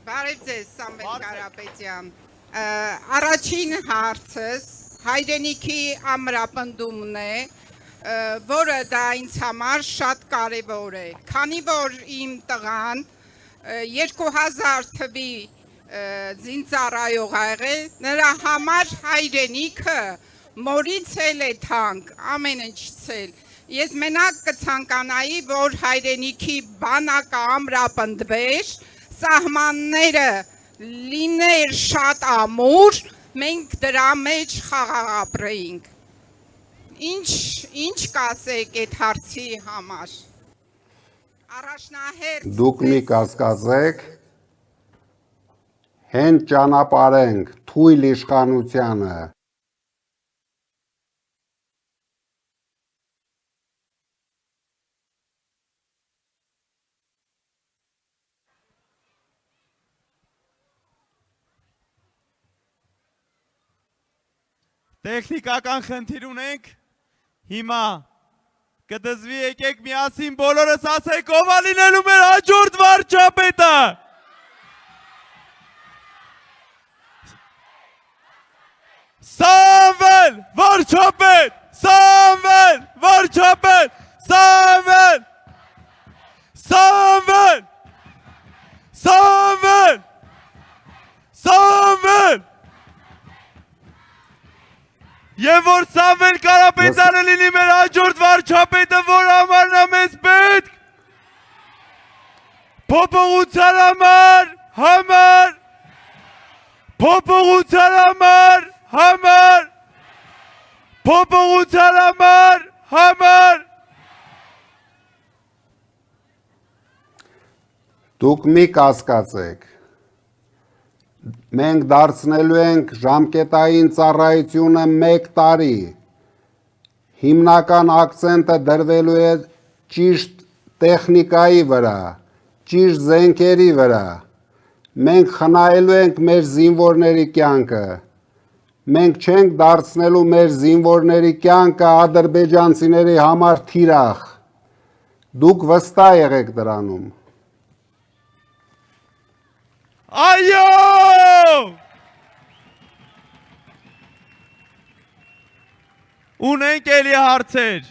Բարև ձեզ, Սամվել Կարապետյան։ Առաջին հարցս հայրենիքի ամրապնդումն է, որը դա ինձ համար շատ կարևոր է, քանի որ իմ տղան 2000 թվի զինծառայող ա եղել, նրա համար հայրենիքը մորից էլ է թանկ, ամեն ինչից էլ։ Ես մենակ կցանկանայի, որ հայրենիքի բանակը ամրապնդվեր, սահմանները լիներ շատ ամուր, մենք դրա մեջ խաղաղ ապրեինք։ Ինչ կասեք այդ հարցի համար։ Առաջնահերթ Դուք մի կասկածեք, հեն ճանապարհենք թույլ իշխանությանը։ Տեխնիկական խնդիր ունենք, հիմա կդզվի, եկեք միասին բոլորս ասենք, ով է լինելու մեր հաջորդ վարչապետը։ Սամվել վարչապետ, Սամվել վարչապետ, Սամվել, Սամվել, Սամվել, Սամվել։ Եվ որ Սամվել Կարապետյանը լինի մեր հաջորդ վարչապետը, որ համարն է մեզ պետք, փոփոխության համար, փոփոխության համար, փոփոխության համար։ Դուք մի կասկածեք, մենք դարձնելու ենք ժամկետային ծառայությունը 1 տարի, հիմնական ակցենտը դրվելու է ճիշտ տեխնիկայի վրա, ճիշտ զենքերի վրա, մենք խնայելու ենք մեր զինվորների կյանքը, մենք չենք դարձնելու մեր զինվորների կյանքը ադրբեջանցիների համար թիրախ, դուք վստահ եղեք դրանում։ Այո! Ունենք էլի հարցեր։